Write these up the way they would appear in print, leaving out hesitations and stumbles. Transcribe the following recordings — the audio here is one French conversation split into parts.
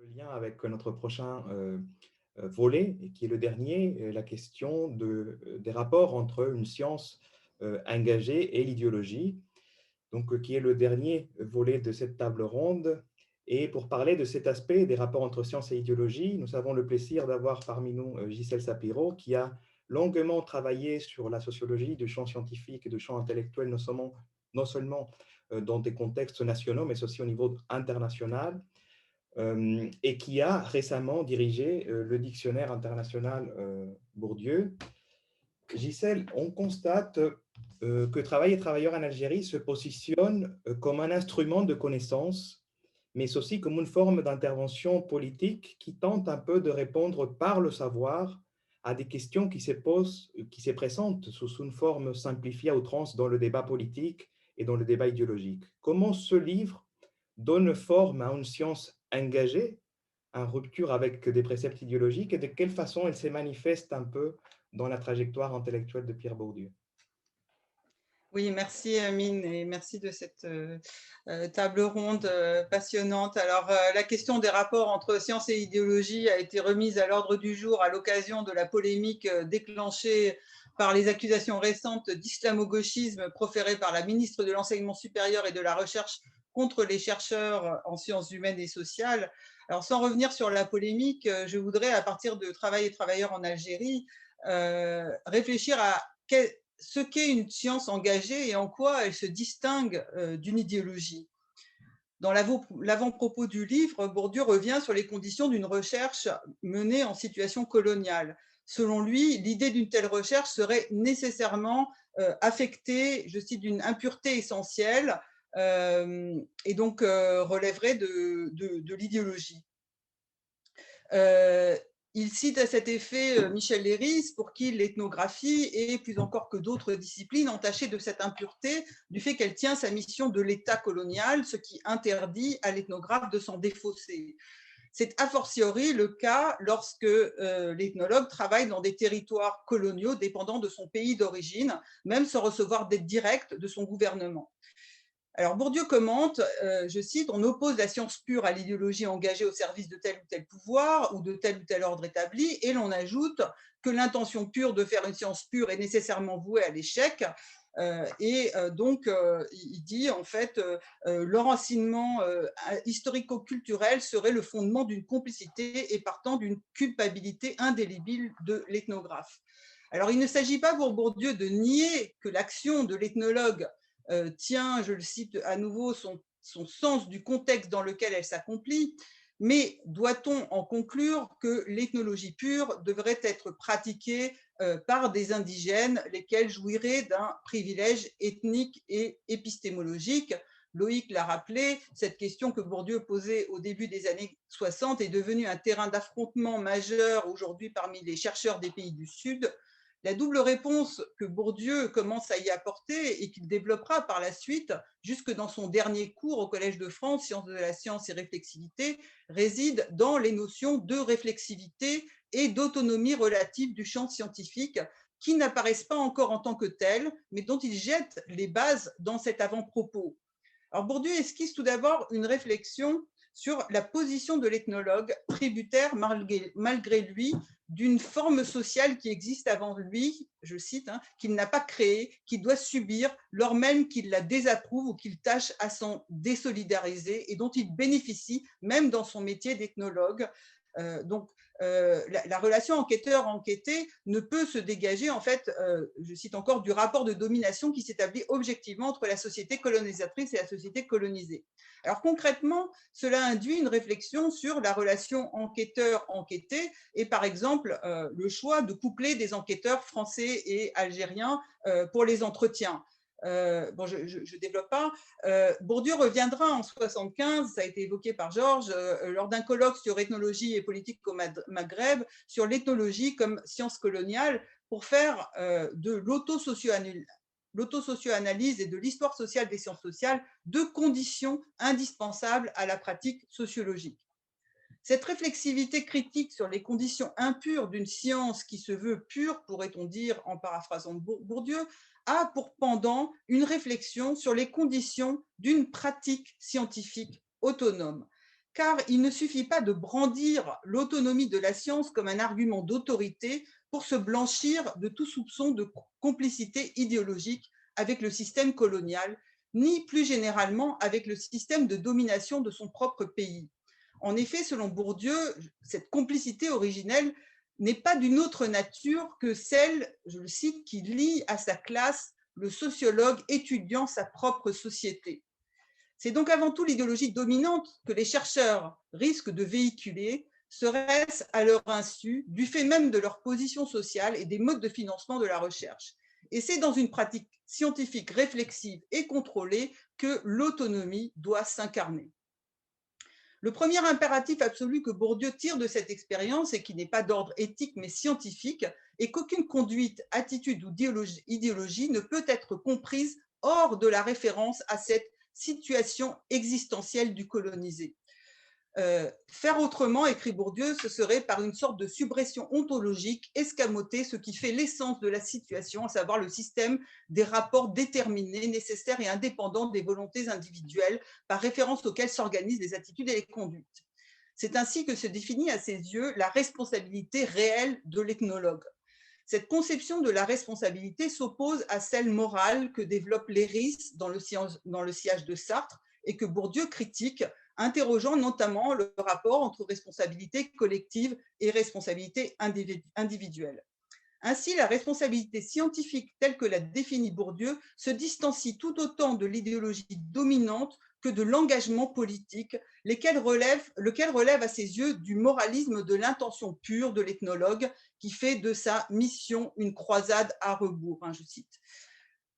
Le lien avec notre prochain volet, et qui est le dernier, la question des rapports entre une science engagée et l'idéologie, donc qui est le dernier volet de cette table ronde. Et pour parler de cet aspect des rapports entre science et idéologie, nous avons le plaisir d'avoir parmi nous Gisèle Sapiro, qui a longuement travaillé sur la sociologie du champ scientifique et du champ intellectuel, non seulement dans des contextes nationaux, mais aussi au niveau international, et qui a récemment dirigé le dictionnaire international Bourdieu. Gisèle, on constate que Travail et travailleurs en Algérie se positionne comme un instrument de connaissance, mais aussi comme une forme d'intervention politique qui tente un peu de répondre par le savoir à des questions qui se présentent sous une forme simplifiée à outrance dans le débat politique et dans le débat idéologique. Comment ce livre donne forme à une science engagée, en rupture avec des préceptes idéologiques, et de quelle façon elle se manifeste un peu dans la trajectoire intellectuelle de Pierre Bourdieu? Oui, merci Amine et merci de cette table ronde passionnante. Alors, la question des rapports entre science et idéologie a été remise à l'ordre du jour à l'occasion de la polémique déclenchée par les accusations récentes d'islamo-gauchisme proférées par la ministre de l'Enseignement supérieur et de la Recherche contre les chercheurs en sciences humaines et sociales. Alors, sans revenir sur la polémique, je voudrais, à partir de Travail et travailleurs en Algérie, réfléchir à ce qu'est une science engagée et en quoi elle se distingue d'une idéologie. Dans l'avant-propos du livre, Bourdieu revient sur les conditions d'une recherche menée en situation coloniale. Selon lui, l'idée d'une telle recherche serait nécessairement affectée, je cite, d'une impureté essentielle et donc relèverait de l'idéologie. Il cite à cet effet Michel Léris, pour qui l'ethnographie, et plus encore que d'autres disciplines, entachée de cette impureté, du fait qu'elle tient sa mission de l'État colonial, ce qui interdit à l'ethnographe de s'en défausser. C'est a fortiori le cas lorsque l'ethnologue travaille dans des territoires coloniaux dépendant de son pays d'origine, même sans recevoir d'aide directe de son gouvernement. Alors Bourdieu commente, je cite, on oppose la science pure à l'idéologie engagée au service de tel ou tel pouvoir ou de tel ou tel ordre établi, et l'on ajoute que l'intention pure de faire une science pure est nécessairement vouée à l'échec. Donc, il dit en fait, l'enracinement historico-culturel serait le fondement d'une complicité et partant d'une culpabilité indélébile de l'ethnographe. Alors, il ne s'agit pas pour Bourdieu de nier que l'action de l'ethnologue tient, je le cite à nouveau, son sens du contexte dans lequel elle s'accomplit, mais doit-on en conclure que l'ethnologie pure devrait être pratiquée par des indigènes, lesquels jouiraient d'un privilège ethnique et épistémologique? Loïc l'a rappelé, cette question que Bourdieu posait au début des années 60 est devenue un terrain d'affrontement majeur aujourd'hui parmi les chercheurs des pays du Sud. La double réponse que Bourdieu commence à y apporter et qu'il développera par la suite, jusque dans son dernier cours au Collège de France, Sciences de la science et réflexivité, réside dans les notions de réflexivité et d'autonomie relative du champ scientifique, qui n'apparaissent pas encore en tant que telles, mais dont il jette les bases dans cet avant-propos. Alors Bourdieu esquisse tout d'abord une réflexion sur la position de l'ethnologue, tributaire malgré lui d'une forme sociale qui existe avant lui, je cite, qu'il n'a pas créée, qu'il doit subir, lors même qu'il la désapprouve ou qu'il tâche à s'en désolidariser et dont il bénéficie même dans son métier d'ethnologue. La relation enquêteur-enquêté ne peut se dégager, en fait, je cite encore, du rapport de domination qui s'établit objectivement entre la société colonisatrice et la société colonisée. Alors concrètement, cela induit une réflexion sur la relation enquêteur-enquêté et par exemple le choix de coupler des enquêteurs français et algériens pour les entretiens. Je ne développe pas. Bourdieu reviendra en 75, ça a été évoqué par Georges, lors d'un colloque sur ethnologie et politique au Maghreb, sur l'ethnologie comme science coloniale, pour faire de l'autosocio-analyse et de l'histoire sociale des sciences sociales deux conditions indispensables à la pratique sociologique. Cette réflexivité critique sur les conditions impures d'une science qui se veut pure, pourrait-on dire en paraphrasant Bourdieu, a pour pendant une réflexion sur les conditions d'une pratique scientifique autonome. car il ne suffit pas de brandir l'autonomie de la science comme un argument d'autorité pour se blanchir de tout soupçon de complicité idéologique avec le système colonial, ni plus généralement avec le système de domination de son propre pays. En effet, selon Bourdieu, cette complicité originelle n'est pas d'une autre nature que celle, je le cite, qui lie à sa classe le sociologue étudiant sa propre société. C'est donc avant tout l'idéologie dominante que les chercheurs risquent de véhiculer, serait-ce à leur insu, du fait même de leur position sociale et des modes de financement de la recherche. Et c'est dans une pratique scientifique réflexive et contrôlée que l'autonomie doit s'incarner. Le premier impératif absolu que Bourdieu tire de cette expérience, et qui n'est pas d'ordre éthique mais scientifique, est qu'aucune conduite, attitude ou idéologie ne peut être comprise hors de la référence à cette situation existentielle du colonisé. Faire autrement, écrit Bourdieu, ce serait par une sorte de subversion ontologique escamoter ce qui fait l'essence de la situation, à savoir le système des rapports déterminés, nécessaires et indépendants des volontés individuelles, par référence auxquelles s'organisent les attitudes et les conduites. C'est ainsi que se définit à ses yeux la responsabilité réelle de l'ethnologue. Cette conception de la responsabilité s'oppose à celle morale que développe Léris dans le sillage de Sartre et que Bourdieu critique, interrogeant notamment le rapport entre responsabilité collective et responsabilité individuelle. Ainsi, la responsabilité scientifique telle que la définit Bourdieu se distancie tout autant de l'idéologie dominante que de l'engagement politique, lequel relève à ses yeux du moralisme de l'intention pure de l'ethnologue qui fait de sa mission une croisade à rebours, je cite.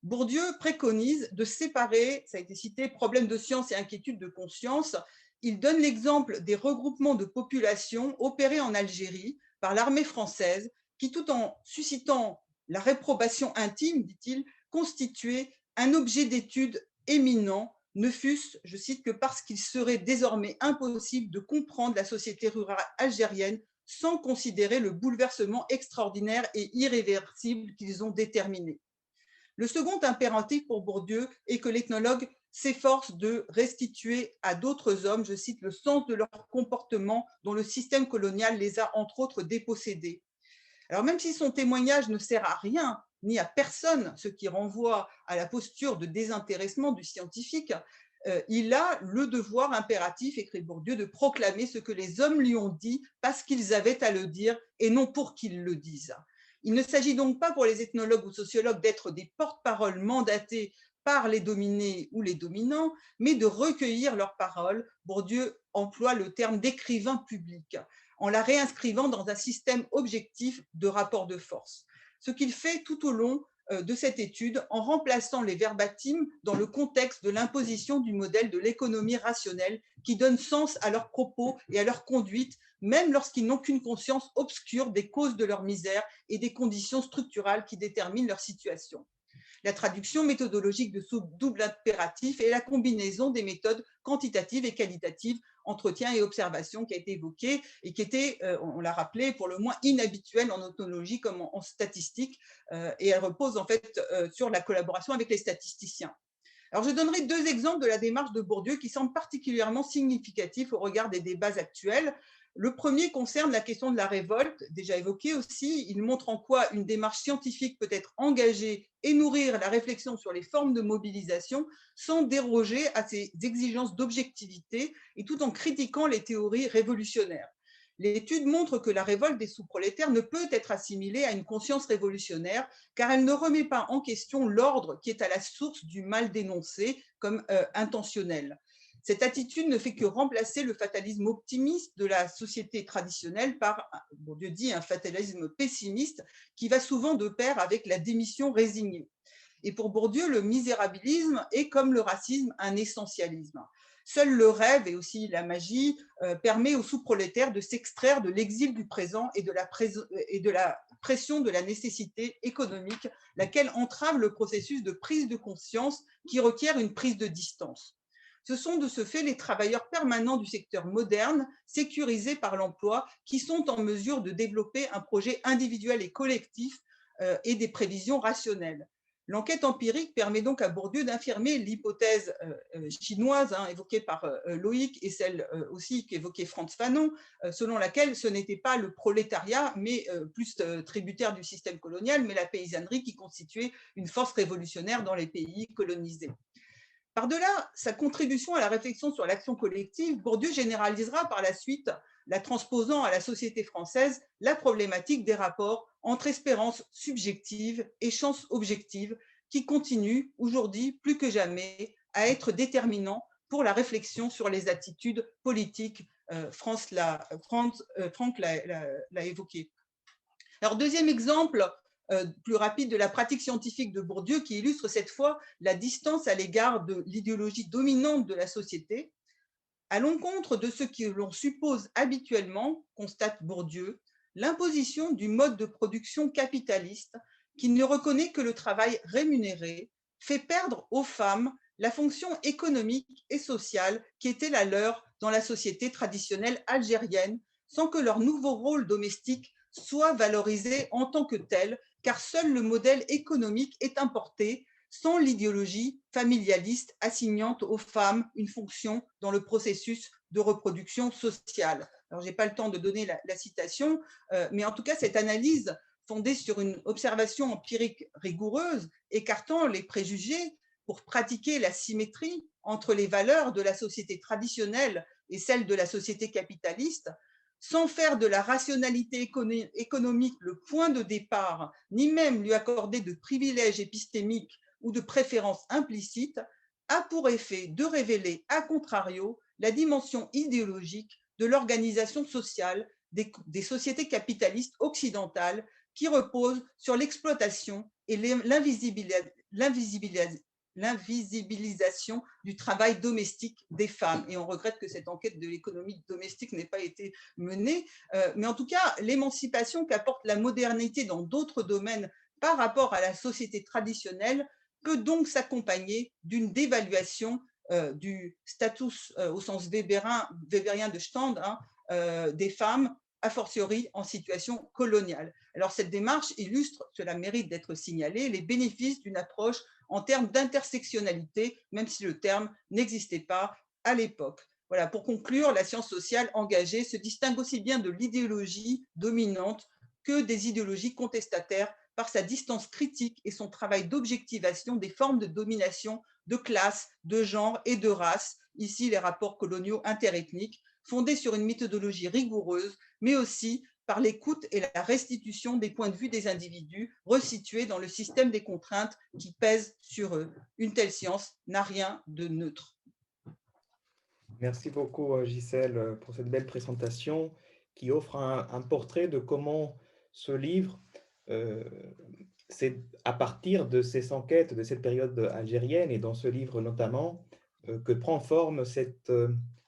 Bourdieu préconise de séparer, ça a été cité, problèmes de science et inquiétudes de conscience. Il donne l'exemple des regroupements de populations opérés en Algérie par l'armée française qui, tout en suscitant la réprobation intime, dit-il, constituaient un objet d'étude éminent, ne fût-ce, je cite, que parce qu'il serait désormais impossible de comprendre la société rurale algérienne sans considérer le bouleversement extraordinaire et irréversible qu'ils ont déterminé. Le second impératif pour Bourdieu est que l'ethnologue s'efforce de restituer à d'autres hommes, je cite, le sens de leur comportement dont le système colonial les a entre autres dépossédés. Alors même si son témoignage ne sert à rien ni à personne, ce qui renvoie à la posture de désintéressement du scientifique, il a le devoir impératif, écrit Bourdieu, de proclamer ce que les hommes lui ont dit parce qu'ils avaient à le dire et non pour qu'ils le disent. Il ne s'agit donc pas pour les ethnologues ou sociologues d'être des porte-paroles mandatés par les dominés ou les dominants, mais de recueillir leurs paroles. Bourdieu emploie le terme d'écrivain public, en la réinscrivant dans un système objectif de rapport de force. Ce qu'il fait tout au long de cette étude en remplaçant les verbatims dans le contexte de l'imposition du modèle de l'économie rationnelle qui donne sens à leurs propos et à leur conduite, même lorsqu'ils n'ont qu'une conscience obscure des causes de leur misère et des conditions structurales qui déterminent leur situation. La traduction méthodologique de ce double impératif est la combinaison des méthodes quantitatives et qualitatives, entretien et observation, qui a été évoquée et qui était, on l'a rappelé, pour le moins inhabituelle en ethnologie comme en statistique, et elle repose en fait sur la collaboration avec les statisticiens. Alors, je donnerai deux exemples de la démarche de Bourdieu qui semblent particulièrement significatifs au regard des débats actuels. Le premier concerne la question de la révolte, déjà évoquée aussi. Il montre en quoi une démarche scientifique peut être engagée et nourrir la réflexion sur les formes de mobilisation sans déroger à ces exigences d'objectivité et tout en critiquant les théories révolutionnaires. L'étude montre que la révolte des sous-prolétaires ne peut être assimilée à une conscience révolutionnaire car elle ne remet pas en question l'ordre qui est à la source du mal dénoncé comme intentionnel. Cette attitude ne fait que remplacer le fatalisme optimiste de la société traditionnelle par, Bourdieu dit, un fatalisme pessimiste qui va souvent de pair avec la démission résignée. Et pour Bourdieu, le misérabilisme est, comme le racisme, un essentialisme. Seul le rêve et aussi la magie permet aux sous-prolétaires de s'extraire de l'exil du présent et de la pression de la nécessité économique, laquelle entrave le processus de prise de conscience qui requiert une prise de distance. Ce sont de ce fait les travailleurs permanents du secteur moderne, sécurisés par l'emploi, qui sont en mesure de développer un projet individuel et collectif et des prévisions rationnelles. L'enquête empirique permet donc à Bourdieu d'infirmer l'hypothèse chinoise évoquée par Loïc et celle aussi qu'évoquait Frantz Fanon, selon laquelle ce n'était pas le prolétariat, mais plus tributaire du système colonial, mais la paysannerie qui constituait une force révolutionnaire dans les pays colonisés. Par-delà sa contribution à la réflexion sur l'action collective, Bourdieu généralisera par la suite, la transposant à la société française, la problématique des rapports entre espérance subjective et chance objective, qui continue aujourd'hui plus que jamais à être déterminant pour la réflexion sur les attitudes politiques. Franck l'a évoqué. Alors, deuxième exemple plus rapide de la pratique scientifique de Bourdieu qui illustre cette fois la distance à l'égard de l'idéologie dominante de la société. À l'encontre de ce que l'on suppose habituellement, constate Bourdieu, l'imposition du mode de production capitaliste qui ne reconnaît que le travail rémunéré fait perdre aux femmes la fonction économique et sociale qui était la leur dans la société traditionnelle algérienne, sans que leur nouveau rôle domestique soit valorisé en tant que tel, car seul le modèle économique est importé, sans l'idéologie familialiste assignant aux femmes une fonction dans le processus de reproduction sociale. Alors, je n'ai pas le temps de donner la citation, mais en tout cas, cette analyse fondée sur une observation empirique rigoureuse, écartant les préjugés pour pratiquer la symétrie entre les valeurs de la société traditionnelle et celles de la société capitaliste, sans faire de la rationalité économique le point de départ, ni même lui accorder de privilèges épistémiques ou de préférences implicites, a pour effet de révéler, à contrario, la dimension idéologique de l'organisation sociale des sociétés capitalistes occidentales qui reposent sur l'exploitation et l'invisibilisation du travail domestique des femmes. Et on regrette que cette enquête de l'économie domestique n'ait pas été menée. Mais en tout cas, l'émancipation qu'apporte la modernité dans d'autres domaines par rapport à la société traditionnelle peut donc s'accompagner d'une dévaluation du status au sens weberien de stand des femmes, a fortiori en situation coloniale. Alors cette démarche illustre, cela mérite d'être signalé, les bénéfices d'une approche en termes d'intersectionnalité, même si le terme n'existait pas à l'époque. Voilà, pour conclure, la science sociale engagée se distingue aussi bien de l'idéologie dominante que des idéologies contestataires par sa distance critique et son travail d'objectivation des formes de domination de classe, de genre et de race, ici les rapports coloniaux interethniques, fondés sur une méthodologie rigoureuse, mais aussi par l'écoute et la restitution des points de vue des individus resitués dans le système des contraintes qui pèsent sur eux. Une telle science n'a rien de neutre. Merci beaucoup, Gisèle, pour cette belle présentation qui offre un portrait de comment ce livre, c'est à partir de ces enquêtes, de cette période algérienne, et dans ce livre notamment, que prend forme cette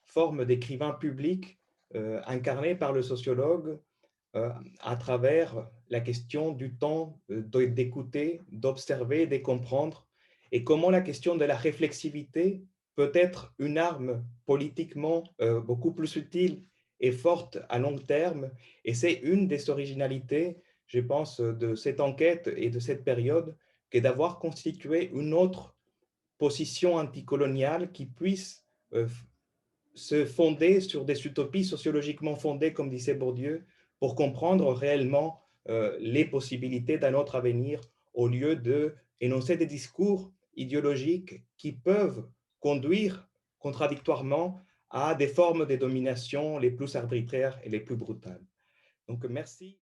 forme d'écrivain public incarné par le sociologue à travers la question du temps d'écouter, d'observer, de comprendre, et comment la question de la réflexivité peut être une arme politiquement beaucoup plus utile et forte à long terme. Et c'est une des originalités, je pense, de cette enquête et de cette période, que d'avoir constitué une autre position anticoloniale qui puisse se fonder sur des utopies sociologiquement fondées, comme disait Bourdieu, pour comprendre réellement les possibilités d'un autre avenir, au lieu d'énoncer des discours idéologiques qui peuvent conduire contradictoirement à des formes de domination les plus arbitraires et les plus brutales. Donc, merci.